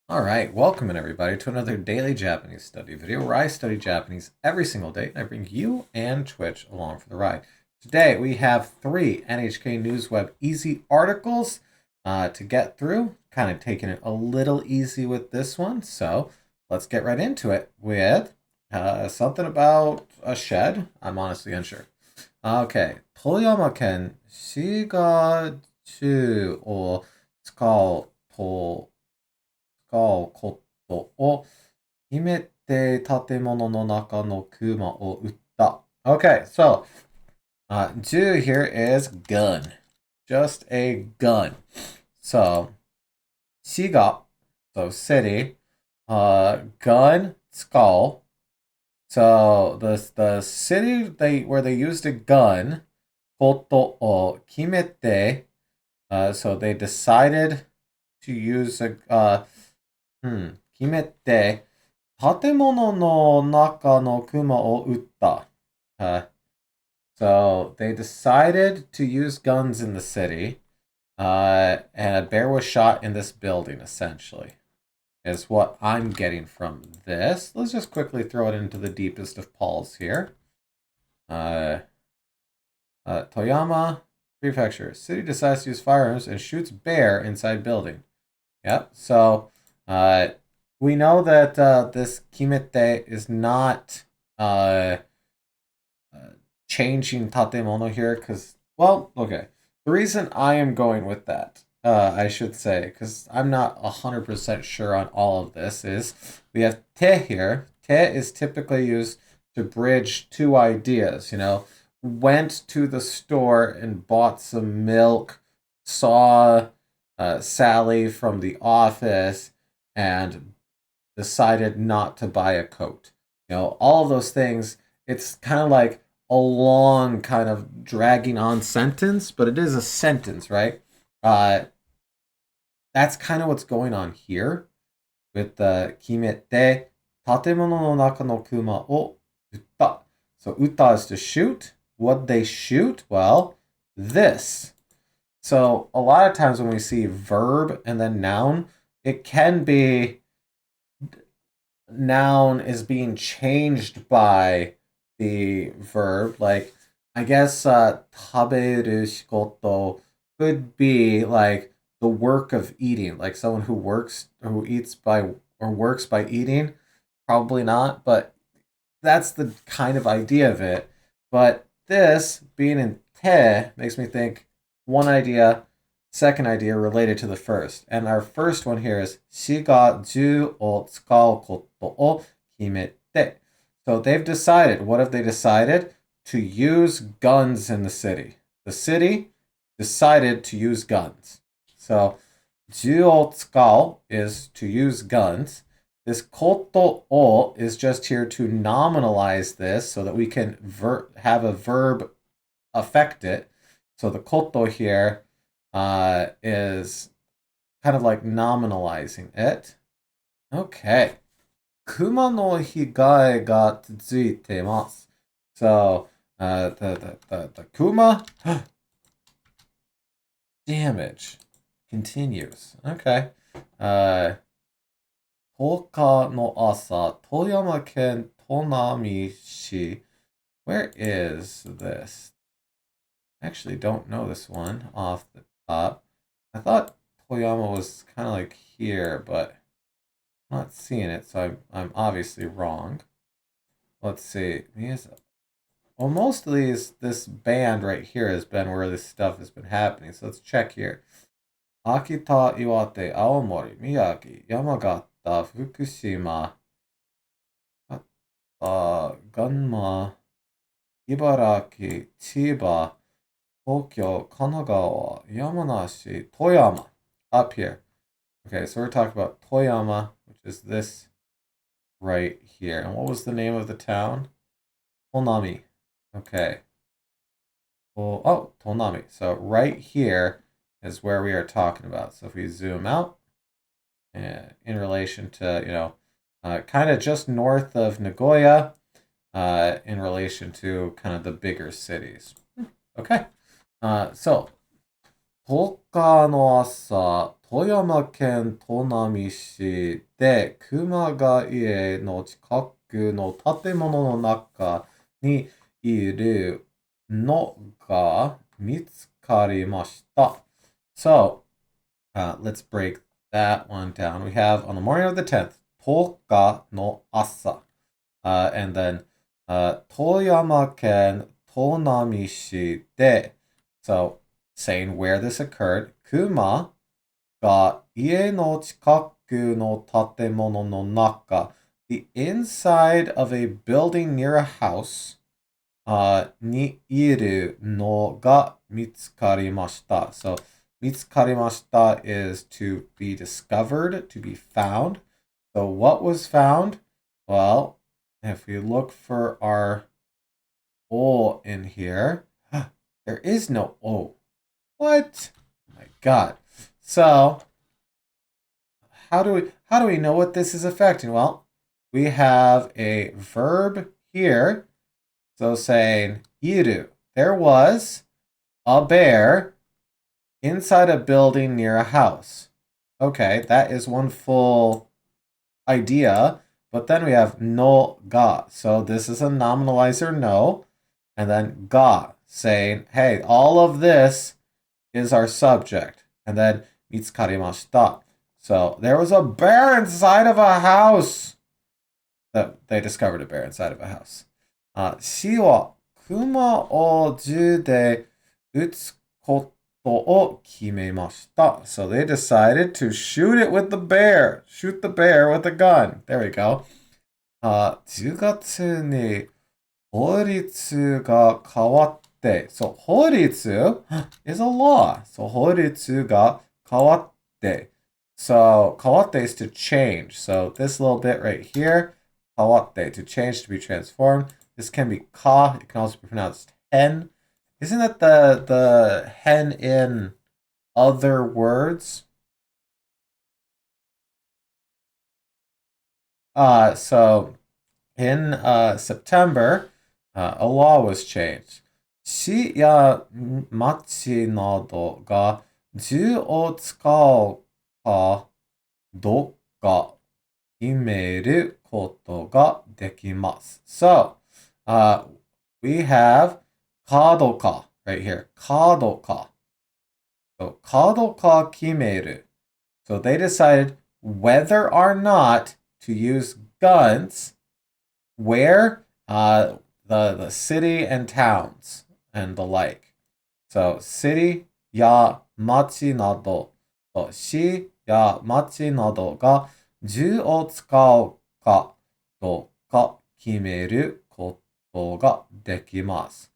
All right, welcome everybody to another daily Japanese study video where I study Japanese every single day and I bring you and Twitch along for the ride. Today we have three NHK News Web easy articles to get through, kind of taking it a little easy with this one. So let's get right into it with something about a shed. I'm honestly unsure. Okay, 富山県市街地を使うことを決めて建物の中の熊を撃った。Okay, so do here is gun. Just a gun. So, 市が, so city, gun, skull. So the city where they used a gun, ことを決めて, so they decided to use a 決めて建物の中の熊を撃った. So they decided to use guns in the city, and a bear was shot in this building, essentially, is what I'm getting from this. Let's just quickly throw it into the deepest of pools here. Toyama Prefecture. City decides to use firearms and shoots bear inside building. Yep. So we know that this kimete is not changing tatemono here because, well, okay. The reason I am going with that, I should say, because I'm not 100% sure on all of this, is we have te here. Te is typically used to bridge two ideas, went to the store and bought some milk, saw Sally from the office, and decided not to buy a coat. All of those things, it's kind of like a long, kind of dragging on sentence, but it is a sentence, right? That's kind of what's going on here with the kimete tatemono no naka no kuma o utta. So utta is to shoot. What they shoot? Well, this. So a lot of times when we see verb and then noun, it can be noun is being changed by the verb. Like, I guess taberu shikoto could be like the work of eating, like someone who eats by or works by eating. Probably not, but that's the kind of idea of it. But this being in te makes me think one idea, second idea related to the first. And our first one here is shiga ju o tsukau koto o kimete. So they've decided. What have they decided? To use guns in the city. The city decided to use guns. So ju o tsukau is to use guns. This koto o is just here to nominalize this so that we can have a verb affect it. So the koto here is kind of like nominalizing it. Okay. Kuma no higae ga tsuitemasu. So the kuma damage continues. Okay. 10日の朝、富山県砺波市. Where is this? I actually don't know this one off the top. I thought Toyama was kind of like here, but I'm not seeing it, so I'm obviously wrong. Let's see. Well, most of this band right here has been where this stuff has been happening. So let's check here. Akita, Iwate, Aomori, Miyagi, Yamagata, Fukushima, Gunma, Ibaraki, Chiba, Tokyo, Kanagawa, Yamanashi, Toyama. Up here. Okay, so we're talking about Toyama, which is this right here. And what was the name of the town? Tonami. Okay. Oh, Tonami. So right here is where we are talking about. So if we zoom out, in relation to, kind of just north of Nagoya, in relation to kind of the bigger cities. Okay. So 10日の朝、富山県砺波市で熊が家の近くの建物の中にいるのが見つかりました。So, let's break that one down. We have on the morning of the 10th, 10日の朝. And then, 富山県砺波市で, so saying where this occurred, 熊が家の近くの建物の中, the inside of a building near a house, にいるのが見つかりました. So, 見つかりました is to be discovered, to be found. So, what was found? Well, if we look for our O in here, there is no O. What? Oh my god. So, how do we know what this is affecting? Well, we have a verb here. So saying iru. There was a bear inside a building near a house. Okay, that is one full idea. But then we have no ga. So this is a nominalizer no. And then ga, saying, hey, all of this is our subject. And then mitsukarimashita. So there was a bear inside of a house. They discovered a bear inside of a house. 死は熊を銃で撃つことを決めました. So they decided to shoot it with the bear. Shoot the bear with a gun. There we go. 10月に法律が変わって、so 法律 is a law. So 法律が変わって. So 変わって is to change. So this little bit right here, 変わって to change, to be transformed. This can be ka. It can also be pronounced hen. Isn't that the hen in other words? So in September, a law was changed. 市や町などが銃を使うかどうか決めることができます. So, we have カードか right here. カードか. So, カードか決める. So they decided whether or not to use guns where the city and towns and the like. So, cityや町など、市や町などが銃を使うかどうか決めることができます.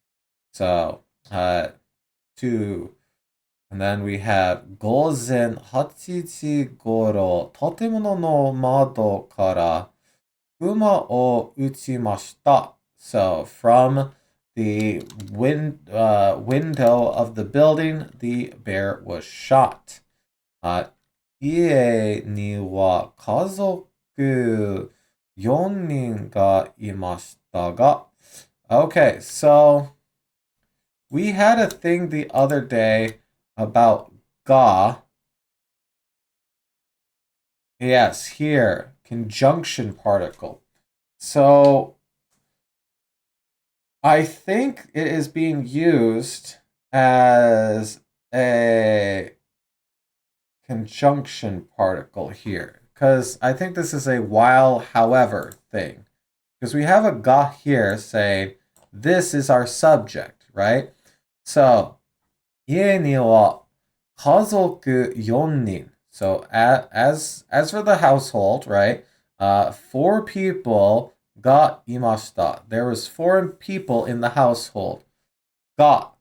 So, and then we have 午前8時頃、建物の窓から熊を撃ちました. So, from the window of the building, the bear was shot. 家には家族4人がいましたが. Okay, so we had a thing the other day about ga. Yes, here, conjunction particle. So I think it is being used as a conjunction particle here, because I think this is a while however thing, because we have a ga here saying this is our subject, right? So 家には家族4人. So as for the household, right? 4 people がいました. There was 4 people in the household. が.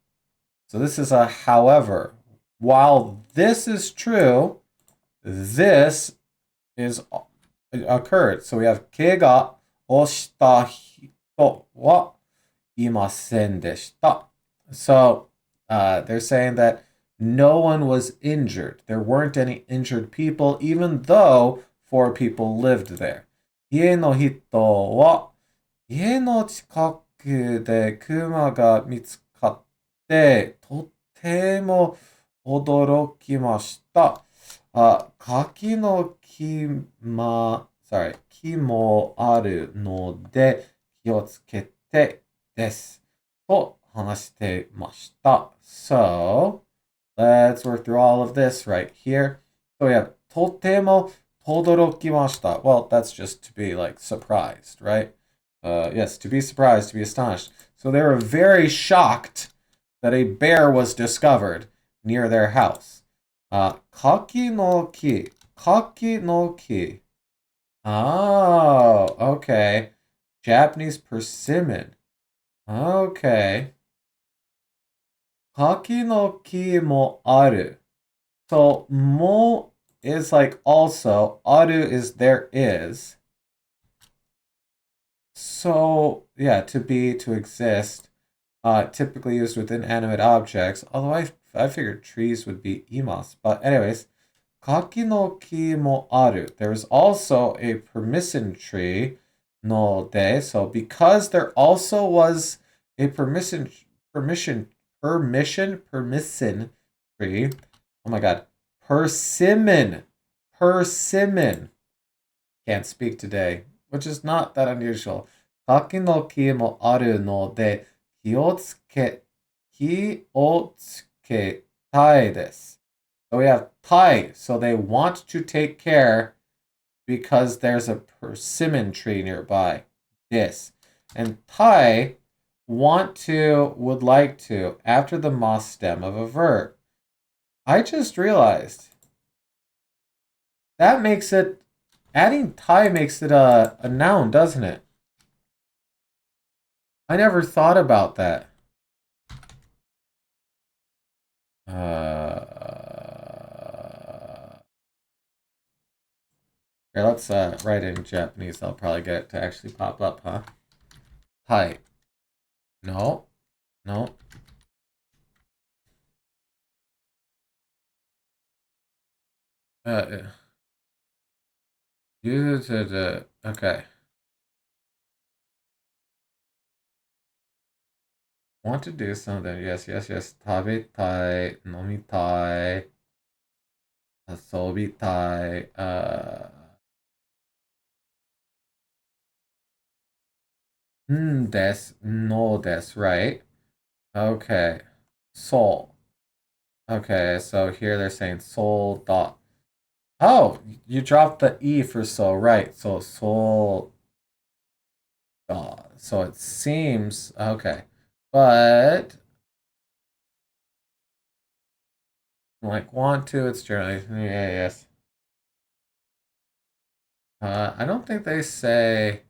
So this is a however. While this is true, this is occurred. So we have 怪我をした人はいませんでした. So they're saying that no one was injured. There weren't any injured people, even though 4 people lived there. 家の人は家の近くで熊が見つかってとても驚きました。柿の木もあるので気をつけてです。と話してました。So, let's work through all of this right here. So we have とても驚きました。Well, that's just to be like surprised, right? Yes, to be surprised, to be astonished. So they were very shocked that a bear was discovered near their house. Kaki no ki. Kaki no ki. Oh, okay. Japanese persimmon. Okay. Kaki no ki mo aru. So, mo is like also, aru is there is. So, yeah, to be, to exist, typically used with inanimate objects, although I figured trees would be imas. But anyways, kaki no ki mo aru. There's also a permission tree no de. So because there also was a permission tree. Oh my god. Persimmon. Can't speak today, which is not that unusual. Kaki no ki mo aru no de kiyotsuketai desu. So we have tai, so they want to take care because there's a persimmon tree nearby. This. And tai, want to, would like to, after the ma stem of a verb. I just realized that makes it, adding tai makes it a noun, doesn't it? I never thought about that. Here, let's write it in Japanese. I'll probably get it to actually pop up, huh? Tai. No. No. Uh, okay. Want to do something. Yes. Tabetai, nomitai, asobitai, des, no des, right? Okay. Soul. Okay, so here they're saying soul dot. Oh, you dropped the E for so, right. So soul dot. So it seems, okay. But, like, want to, it's generally, yeah, yes. I don't think they say.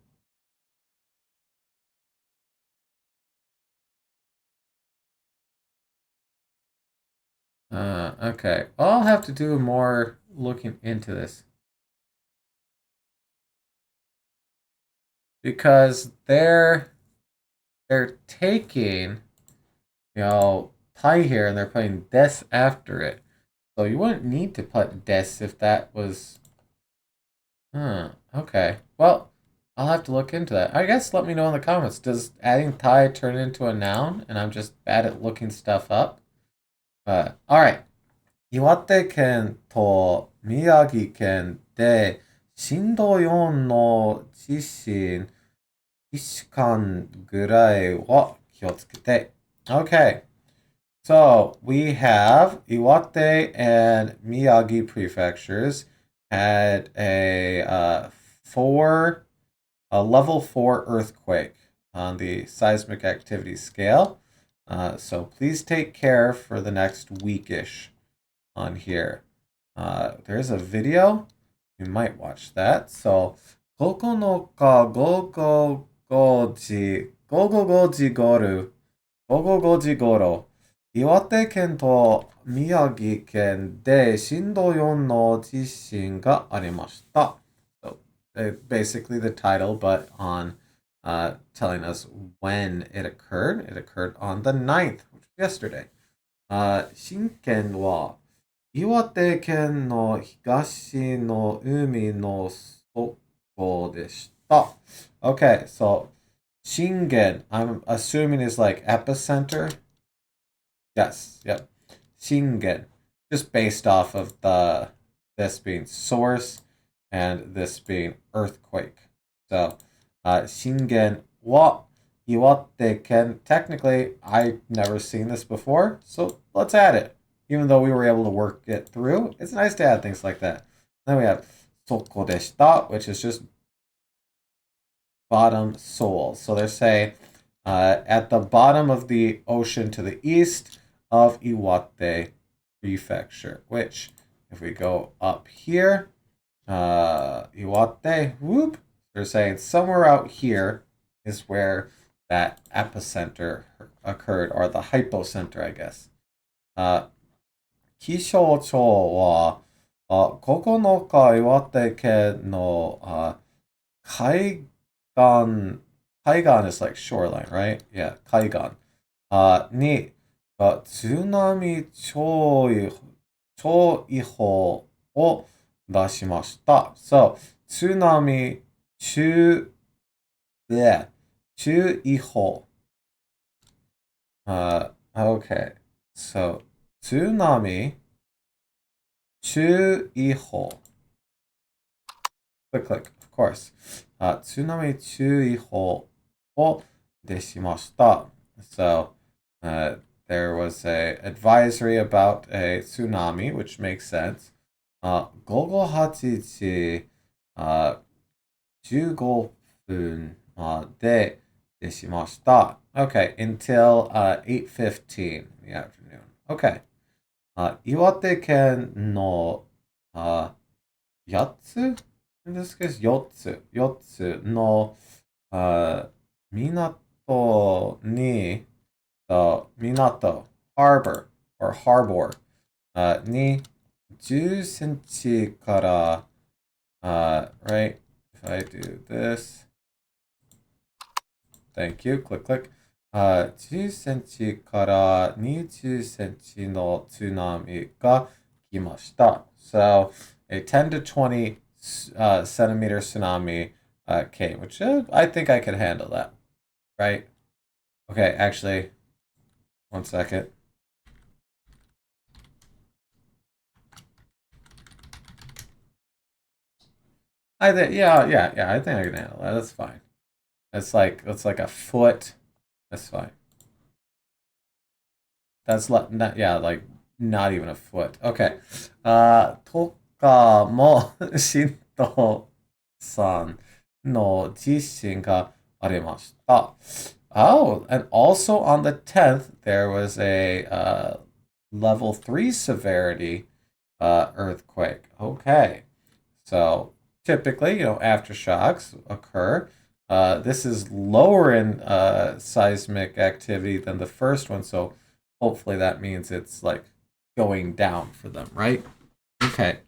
Okay. Well, I'll have to do more looking into this. Because they're taking, pi here and they're putting des after it. So you wouldn't need to put des if that was. Okay. Well, I'll have to look into that. I guess let me know in the comments. Does adding tai turn into a noun and I'm just bad at looking stuff up? Alright. 岩手県と宮城県で震度4の地震、1間ぐらいは気をつけて。Okay. So we have Iwate and Miyagi prefectures had a level 4 earthquake on the seismic activity scale. So please take care for the next weekish on here. There's a video. You might watch that. So, 9日午後5時頃、岩手県と宮城県で震度4の地震がありました。So, basically the title, but on telling us when it occurred. It occurred on the 9th, which was yesterday. 震源は岩手県の東の海の底でした。Okay, so Shingen, I'm assuming is like epicenter. Yes, yep. Shingen. just based off of this being source and this being earthquake. So, shingen wa Iwate ken. Technically, I've never seen this before, so let's add it. Even though we were able to work it through, it's nice to add things like that. Then we have soko deshita, which is just bottom soul. So they're saying at the bottom of the ocean to the east of Iwate Prefecture, which if we go up here, Iwate, whoop, they're saying somewhere out here is where that epicenter occurred, or the hypocenter, I guess. 気象庁は、9日岩手県の、海岸 Kaigan is like shoreline, right? Yeah, Kaigan. に、津波注意報を出しました。So, 津波注意報. Okay. So, 津波注意報. Click, click, of course. 津波注意報を出しました. So, there was a advisory about a tsunami, which makes sense. 午後8時、15分まで出しました. Okay, until 8:15 in the afternoon. Okay. 岩手県の8つ in this case, 4つの港に、港 harbor or harbor に10センチから、right? If I do this, thank you, click, click. 10センチから20センチの津波が来ました. So, a 10 to 20 centimeter tsunami came, which I think I could handle that, right? Okay, actually, one second. I think, yeah, I think I can handle that. That's fine. That's like a foot. That's fine. That's not, yeah, like not even a foot. Okay. とかも震度3の地震がありました. Oh, and also on the 10th, there was a level 3 severity earthquake. Okay. So typically, aftershocks occur. This is lower in seismic activity than the first one, so hopefully that means it's like going down for them, right? Okay.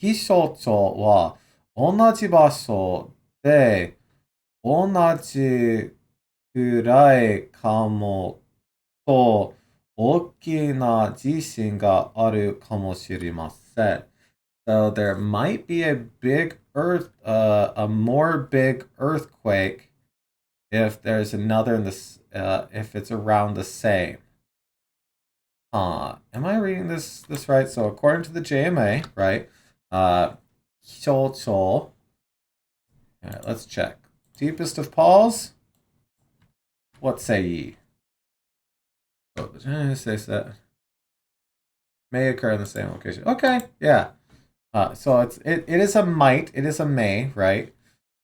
気象庁は同じ場所で同じくらいかもと大きな地震があるかもしれません. So there might be a more big earthquake if there's another in this, if it's around the same. Am I reading this right? So according to the JMA, right? 気象庁. Alright, let's check. Deepest of Pauls? What say ye? Oh, the JMA says that may occur in the same location. Okay, yeah. So it is a might, it is a may, right?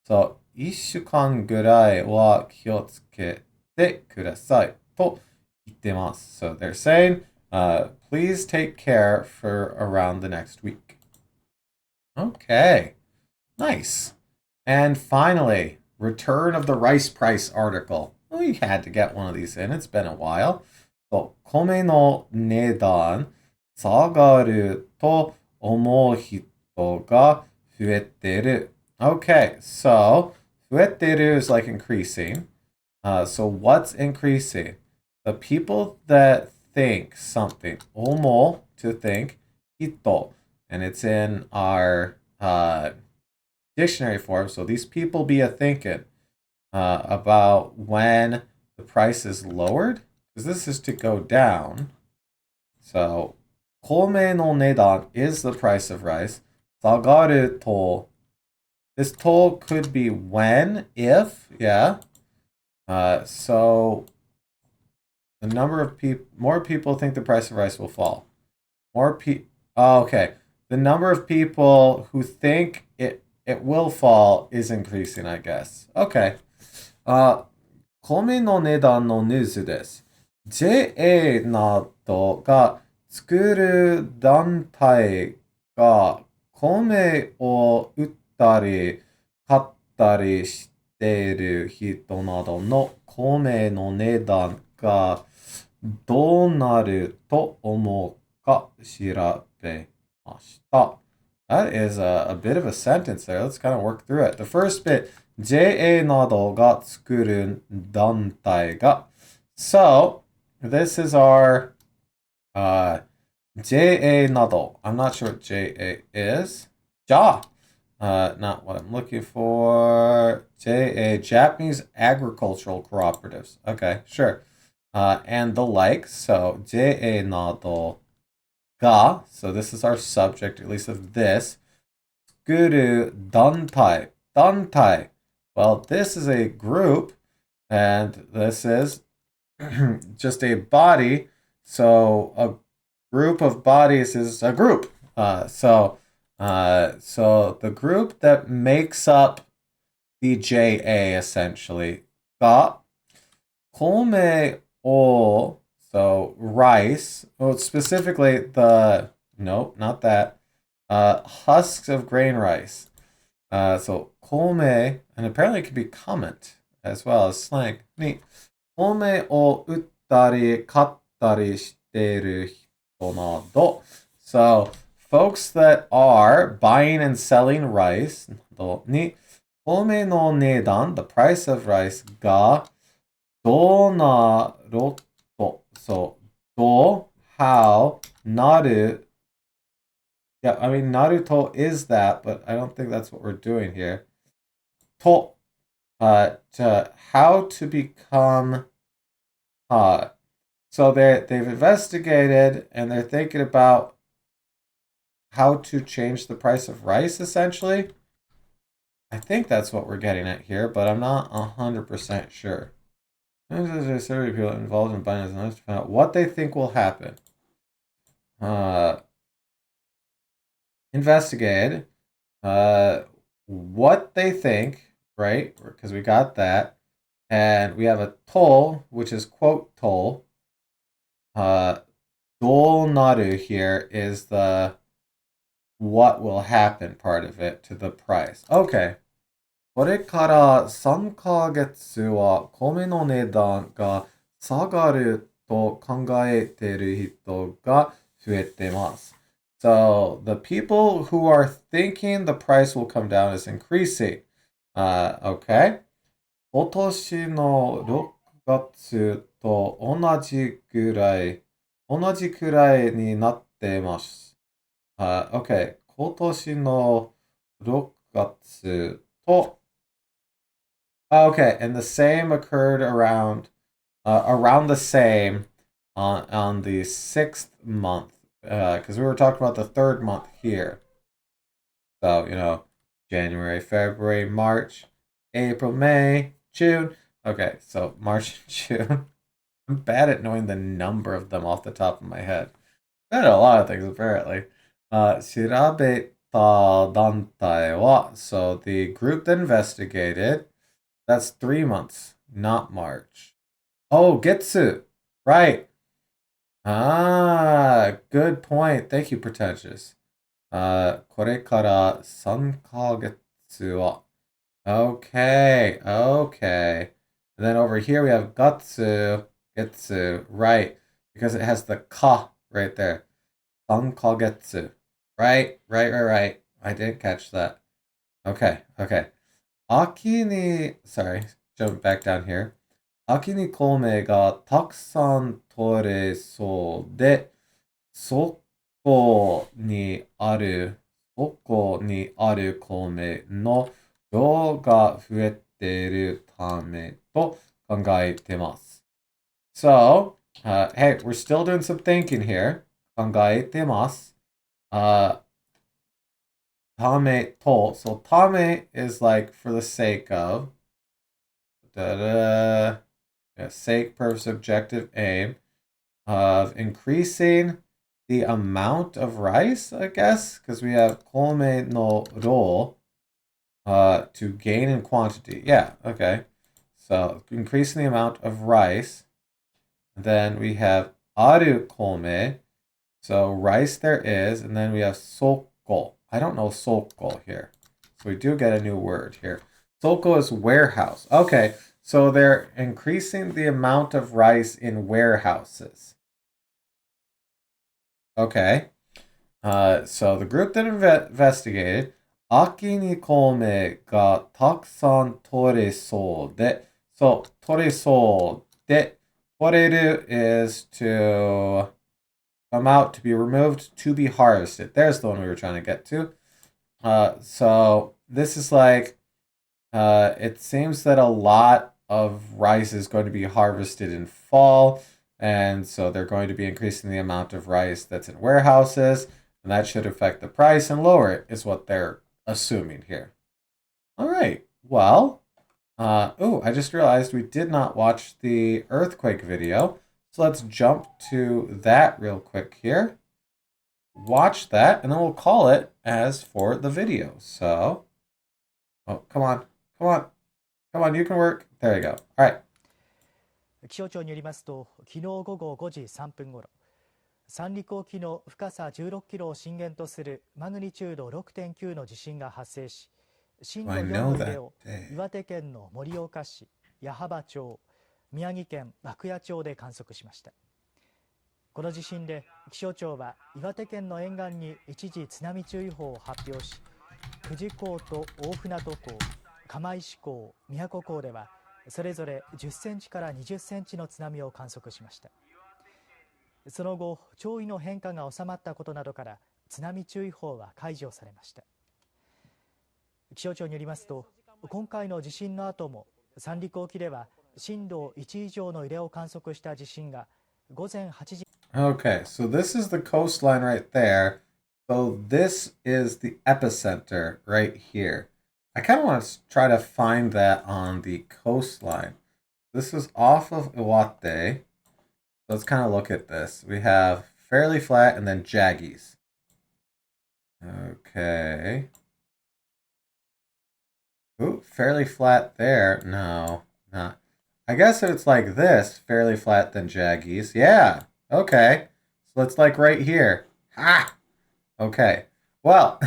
So 1週間ぐらいは気をつけてくださいと言ってます. So they're saying, please take care for around the next week. Okay, nice. And finally, return of the rice price article. We had to get one of these in. It's been a while. So 米の値段下がると思う人が増えてる. Okay, so 増えてる is like increasing. So what's increasing? The people that think something. 思う to think. 人. And it's in our dictionary form. So these people be a thinking about when the price is lowered. Because this is to go down. So 米の値段 is the price of rice. 下がると this to could be when, if, yeah. So the number of more people think the price of rice will fall. Oh, okay. The number of people who think it will fall is increasing, I guess. Okay. 米の値段のニュースです。JA などが作る団体が米を売ったり買ったりしている人などの米の値段がどうなると思うか調べました。That is a bit of a sentence there. Let's kind of work through it. The first bit, JA などが作る団体が. So, this is our JA など. I'm not sure what JA is. Not what I'm looking for. JA, Japanese Agricultural Cooperatives. Okay, sure. And the like. So, JA など ga. So this is our subject, at least of this. Guru dantai. Dantai. Well, this is a group, and this is just a body. So a group of bodies is a group. So the group that makes up the JA essentially. Ga kome o. So rice, specifically nope, not that, husks of grain rice. So kome, and apparently it could be comment as well as slang. Neat. Kome o uttari kattari shiteru hito nado. So folks that are buying and selling rice, ni kome no nedan, the price of rice, ga donaru. So, do, how, naru. Yeah, I mean, Naruto is that, but I don't think that's what we're doing here. To, how to become So they've investigated and they're thinking about how to change the price of rice, essentially. I think that's what we're getting at here, but I'm not 100% sure. There's several people involved in buying this to find out what they think will happen. Investigate what they think, right? Because we got that. And we have a toll, which is quote toll. Donaru here is the what will happen part of it to the price. Okay. これから3ヶ月は米の値段が下がると考えている人が増えてます。So the people who are thinking the price will come down is increasing. Okay. 今年の6月と同じくらいになってます。Okay. 今年の6月とOkay, and the same occurred around the same on the 6th month, because we were talking about the 3rd month here. So, January, February, March, April, May, June. Okay, so March and June. I'm bad at knowing the number of them off the top of my head. I know a lot of things, apparently. 調べた団体は, so the group that investigated, that's 3 months, not March. Oh, Getsu. Right. Good point. Thank you, Pretentious. これから3ヶ月は. Okay. And then over here we have Getsu. Right. Because it has the ka right there. 3ヶ月. Right. I didn't catch that. Okay. Sorry, jump back down here. 秋に米がたくさん取れそうで、そこにある米の量が増えているためと考えてます。So, hey, we're still doing some thinking here. 考えてます. Tame to. So tame is like for the sake of. Da-da. Yeah, sake, purpose, objective, aim of increasing the amount of rice, I guess, because we have kome no ro to gain in quantity. Yeah, okay. So increasing the amount of rice. Then we have aru kome. So rice there is, and then we have soko. I don't know soko here. So we do get a new word here. Soko is warehouse. Okay, so they're increasing the amount of rice in warehouses. Okay. So the group that investigated, Aki ni kome ga takusan toresou de. So toresou de. Toreru is to come out, to be removed, to be harvested. There's the one we were trying to get to. So this is like, it seems that a lot of rice is going to be harvested in fall, and so they're going to be increasing the amount of rice that's in warehouses, and that should affect the price and lower it, is what they're assuming here. All right, well, I just realized we did not watch the earthquake video, so let's jump to that real quick here. Watch that, and then we'll call it as for the video. So, oh, come on, you can work. There you go. All right. 気象庁によりますと、昨日午後5時3分ごろ、三陸沖の深さ16キロを震源とするマグニチュード 6.9 の地震が発生し、震度4の揺れを岩手県の盛岡市、矢巾町、宮城県涌谷町で観測しました。この地震で気象庁は岩手県の沿岸に一時津波注意報を発表し、久慈港と大船渡港、釜石港、宮古港ではそれぞれ10センチから20センチの津波を観測しました。その後、潮位の変化が収まったことなどから津波注意報は解除されました。気象庁によりますと、今回の地震の後も三陸沖では震度1以上の揺れを観測した地震が午前8時。 Okay, so this is the coastline right there. So this is the epicenter right here. I kind of want to try to find that on the coastline. This is off of Iwate. Let's kind of look at this. We have fairly flat and then jaggies. Okay. Ooh, fairly flat there. No, not. I guess if it's like this, fairly flat then jaggies. Yeah. Okay. So it's like right here. Ha! Okay. Well,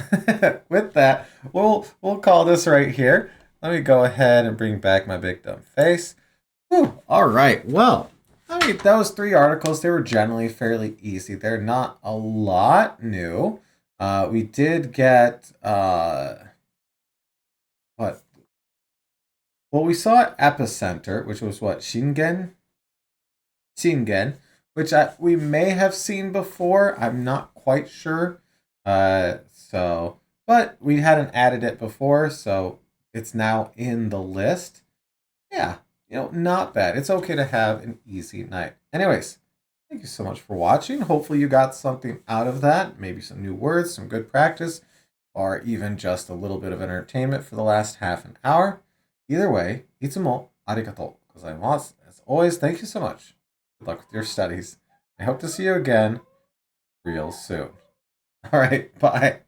with that, we'll call this right here. Let me go ahead and bring back my big dumb face. Whew. All right. Well, I mean, those 3 articles, they were generally fairly easy. They're not a lot new. We did get what? Well, we saw epicenter, which was what? Shingen, which we may have seen before. I'm not quite sure. But we hadn't added it before, so it's now in the list. Yeah, not bad. It's okay to have an easy night. Anyways, thank you so much for watching. Hopefully you got something out of that. Maybe some new words, some good practice, or even just a little bit of entertainment for the last half an hour. Either way, itsumo arigatou gozaimasu. As always, thank you so much. Good luck with your studies. I hope to see you again real soon. All right, bye.